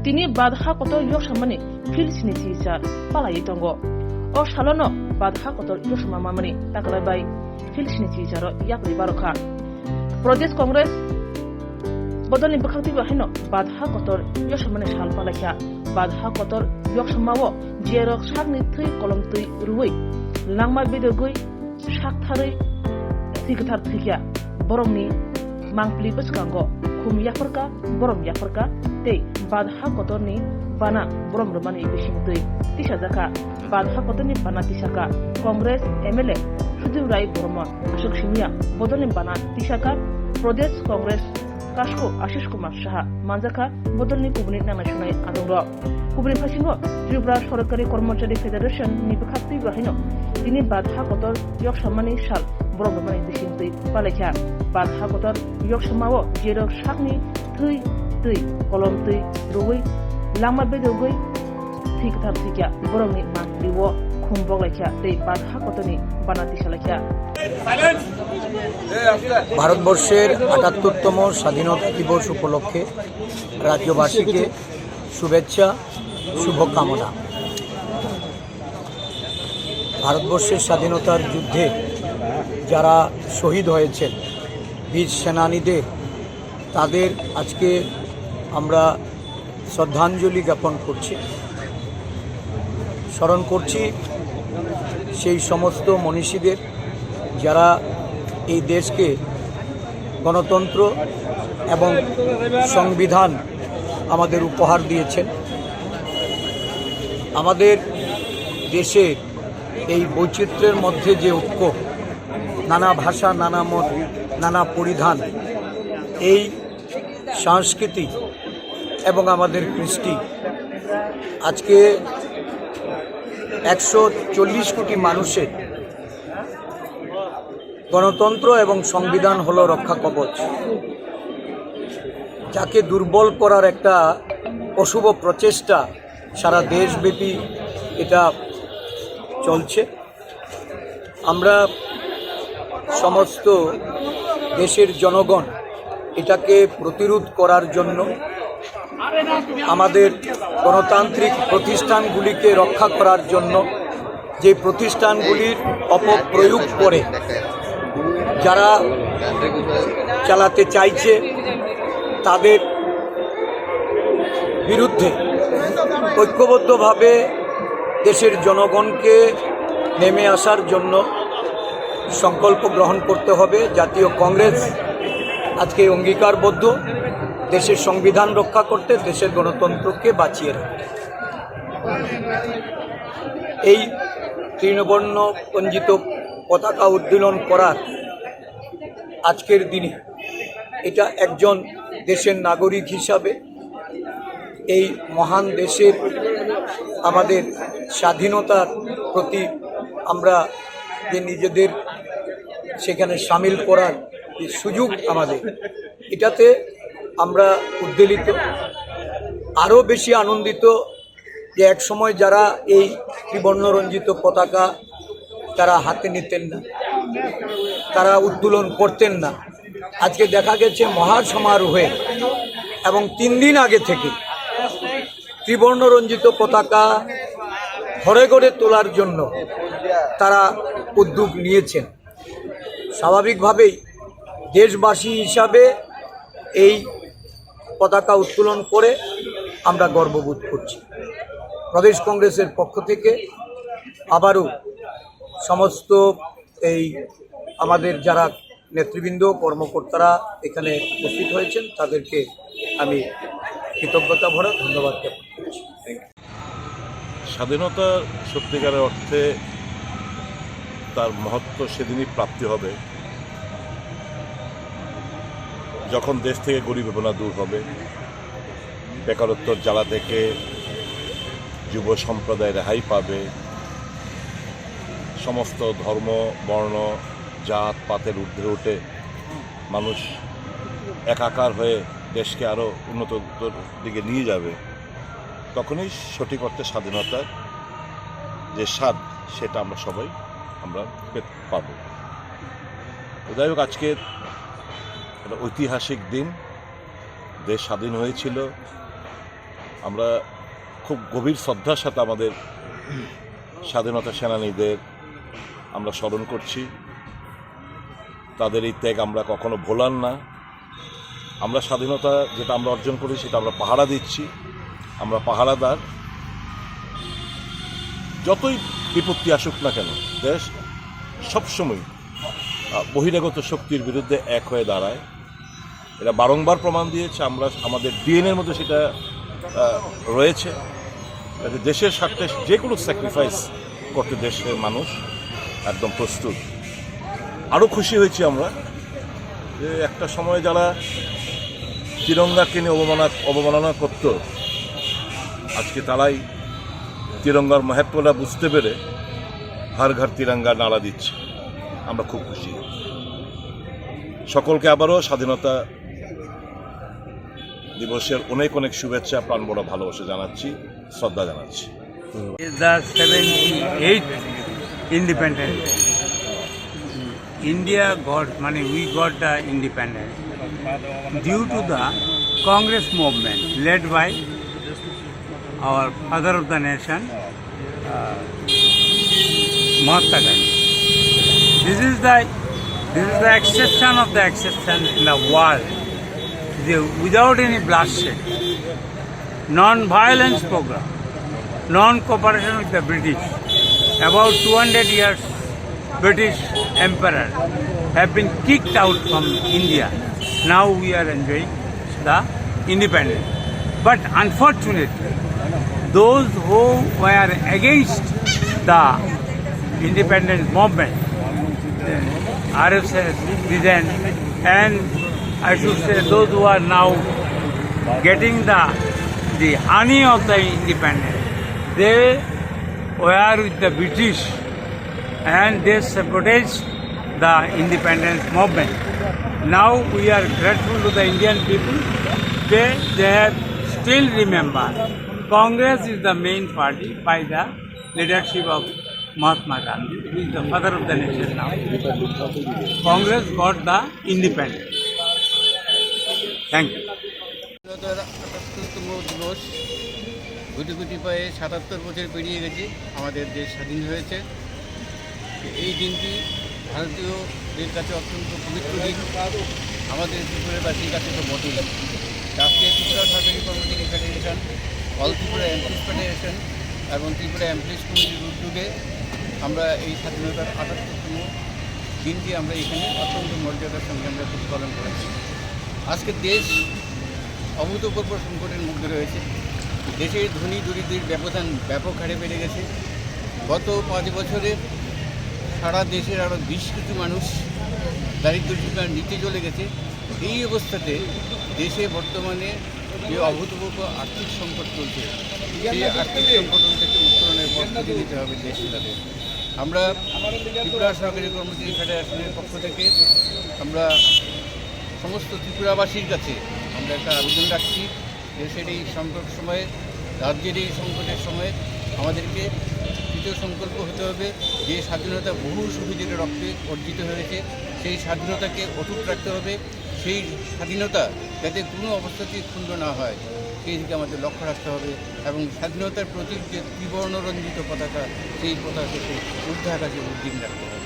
তিনি বাদহা কত ইয়ক সামানি ফিল সিনিসি সার পালাই দङ o salono badha kotor yoshuma mamani takala bai filsini jaro yakli baroka Pradesh Congress bodoni bakhati bahino badha kotor yoshumane shal palakya badha kotor yokshumawo jerok sagni thui kolom tui ruwi langma bidogui sakthari thigthar thikya boromni mangpli baskango khum yafarka borom yafarka tei badha kotorni bana borom romani ibishingtui tisajaka badha kotorni bana tisaka Congress MLA Sudir Rai Burma Ashok Shimia bodoni bana tisaka Pradesh Congress Kashko Ashish Kumar Shaha Manjaka bodoni kubuni nana shunai adongro kubuni phasingo Tripura Sorokari Kormchari Federation ni bakhati bahino tini badha kotor yok sammani shal borom romani ibishingtui palekha badha kotor yok samawo jerok sakni tui kolom tui ruwi lama bedogui thikthar thikya boromni mangdiwo খুম্বক লেখা এই বাধা কতনি বানাতি লেখা ভারতবর্ষের ৭৮তম স্বাধীনতা দিবস উপলক্ষে রাজ্যবাসীকে শুভেচ্ছা শুভকামনা। ভারতবর্ষের স্বাধীনতার যুদ্ধে যারা শহীদ হয়েছেন বীর সেনানীদের তাদের আজকে আমরা শ্রদ্ধাঞ্জলি জ্ঞাপন করছি, স্মরণ করছি সেই সমস্ত মনীষীদের যারা এই দেশকে গণতন্ত্র এবং সংবিধান আমাদের উপহার দিয়েছেন। আমাদের দেশের এই বৈচিত্র্যের মধ্যে যে ঐক্য, নানা ভাষা, নানা মত, নানা পরিধান, এই সংস্কৃতি এবং আমাদের কৃষ্টি আজকে ১৪০ কোটি মানুষের গণতন্ত্র এবং সংবিধান হলো রক্ষা কবচ, যাকে দুর্বল করার একটা অশুভ প্রচেষ্টা সারা দেশব্যাপী এটা চলছে। আমরা সমস্ত দেশের জনগণ এটাকে প্রতিরোধ করার জন্য আমাদের গণতান্ত্রিক প্রতিষ্ঠানগুলিকে রক্ষা করার জন্য যে প্রতিষ্ঠানগুলির অপপ্রয়োগ করে যারা চালাতে চাইছে তাদের বিরুদ্ধে ঐক্যবদ্ধভাবে দেশের জনগণকে নেমে আসার জন্য সংকল্প গ্রহণ করতে হবে। জাতীয় কংগ্রেস আজকে অঙ্গীকারবদ্ধ দেশের সংবিধান রক্ষা করতে, দেশের গণতন্ত্রকে বাঁচিয়ে রাখতে। এই তৃণবর্ণ পঞ্জিত পতাকা উত্তোলন করার আজকের দিনে এটা একজন দেশের নাগরিক হিসাবে এই মহান দেশের আমাদের স্বাধীনতার প্রতি আমরা যে নিজেদের সেখানে সামিল করার যে সুযোগ আমাদের, এটাতে আমরা উদ্বেলিত, আরও বেশি আনন্দিত যে এক সময় যারা এই ত্রিবর্ণরঞ্জিত পতাকা তারা হাতে নিতেন না, তারা উত্তোলন করতেন না, আজকে দেখা গেছে মহাসমারোহে এবং 3 দিন আগে থেকে ত্রিবর্ণরঞ্জিত পতাকা ঘরে ঘরে তোলার জন্য তারা উদ্যোগ নিয়েছেন। স্বাভাবিকভাবেই দেশবাসী হিসাবে এই পতাকা উত্তোলন করে আমরা গর্ববোধ করছি। প্রদেশ কংগ্রেসের পক্ষ থেকে আবারও সমস্ত এই আমাদের যারা নেতৃবৃন্দ কর্মকর্তারা এখানে উপস্থিত হয়েছেন তাদেরকে আমি কৃতজ্ঞতা ভরা ধন্যবাদ জ্ঞাপন করছি। স্বাধীনতা সত্যিকারের অর্থে তার মহত্ব সেদিনই প্রাপ্তি হবে যখন দেশ থেকে গরিবনা দূর হবে, বেকারত্বর জ্বালা থেকে যুব সম্প্রদায় রেহাই পাবে, সমস্ত ধর্ম বর্ণ জাত পাতের ঊর্ধ্বে উঠে মানুষ একাকার হয়ে দেশকে আরও উন্নত দিকে নিয়ে যাবে, তখনই সঠিক অর্থে স্বাধীনতার যে স্বাদ সেটা আমরা সবাই পাব। যাই হোক, আজকে একটা ঐতিহাসিক দিন, দেশ স্বাধীন হয়েছিল আমরা খুব গভীর শ্রদ্ধার সাথে আমাদের স্বাধীনতা সেনানীদের আমরা স্মরণ করছি। তাদের এই ত্যাগ আমরা কখনো ভোলার না। আমরা স্বাধীনতা যেটা আমরা অর্জন করি সেটা আমরা পাহারা দিচ্ছি, আমরা পাহারাদার। যতই বিপত্তি আসুক না কেন, দেশ সবসময় বহিরাগত শক্তির বিরুদ্ধে এক হয়ে দাঁড়ায়। এরা বারংবার প্রমাণ দিয়েছে, আমরা আমাদের ডিএনএর মধ্যে সেটা রয়েছে। দেশের স্বার্থে যে কোনো স্যাক্রিফাইস করতে দেশের মানুষ একদম প্রস্তুত। আরও খুশি হয়েছি আমরা যে একটা সময় যারা তিরঙ্গাকে নিয়ে অবমাননা করত, আজকে তারাই তিরঙ্গার মহত্বটা বুঝতে পেরে হর ঘর তিরঙ্গা নাড়া দিচ্ছে। আমরা খুব খুশি। সকলকে আবারও স্বাধীনতা দিবসের অনেক অনেক শুভেচ্ছা, প্রাণ বড় ভালোবাসা জানাচ্ছি, শ্রদ্ধা জানাচ্ছি। The 78th independence. India we got the independence due to the Congress movement led by our father of the nation, Mahatma Gandhi. This is the exception of the exception in the world. Without any bloodshed, non-violence program, non-cooperation with the British. About 200 years, British emperor have been kicked out from India. Now we are enjoying the independence. But unfortunately, those who were against the independence movement, RSS didn't, and I should say those who are now getting the honey of the independence, they were with the British and they sabotaged the independence movement. Now we are grateful to the Indian people. They have still remember Congress is the main party by the leadership of Mahatma Gandhi, who is the father of the nation now. Congress got the independence. Thank you. 78তম দিবস গুটি গুটি পায়ে 77 বছর পেরিয়ে গেছে আমাদের দেশ স্বাধীন হয়েছে। এই দিনটি ভারতীয়দের কাছে অত্যন্ত পবিত্র দিন, আমাদের ত্রিপুরাবাসীর কাছে তো বটেই। রাষ্ট্রীয় ত্রিপুরা সরকারি কর্মচারী federation, all Tripura employees federation এবং ত্রিপুরা এমপ্লয়িজ কমিটির উদ্যোগে আমরা এই স্বাধীনতার 78তম দিনটি আমরা এখানে অত্যন্ত মর্যাদার সঙ্গে আমরা প্রতিপালন করেছি। আজকে দেশ অভূতপূর্ব সংকটের মধ্যে রয়েছে। দেশের ধনী দরিদ্রের ব্যবধান ব্যাপক হারে বেড়ে গেছে। গত 5 বছরে সারা দেশের আরও 20 কোটি মানুষ দারিদ্র্য সীমার নিচে চলে গেছে। এই অবস্থাতে দেশে বর্তমানে যে অভূতপূর্ব আর্থিক সংকট চলছে, সেই আর্থিক সংকট থেকে উত্তরণের প্রস্তুতি নিতে হবে দেশগুলোকে। আমরা ত্রিপুরা সরকারি কর্মচারী ফেডারেশনের পক্ষ থেকে আমরা সমস্ত ত্রিপুরাবাসীর কাছে আমরা একটা আবেদন রাখছি। দেশের এই সংকট সময়ে, রাজ্যের এই সংকটের সময়ে আমাদেরকে তৃতীয় সংকল্প হতে হবে যে স্বাধীনতা বহু শহীদের রক্তে অর্জিত হয়েছে, সেই স্বাধীনতাকে অটুট রাখতে হবে। সেই স্বাধীনতা যাতে কোনো অবস্থাতেই ক্ষুণ্ণ না হয় সেই দিকে আমাদের লক্ষ্য রাখতে হবে এবং স্বাধীনতার প্রতীক যে ত্রিবর্ণরঞ্জিত পতাকা, সেই পতাকাকে ঊর্ধ্বে আকাশে উড্ডীন রাখতে হবে।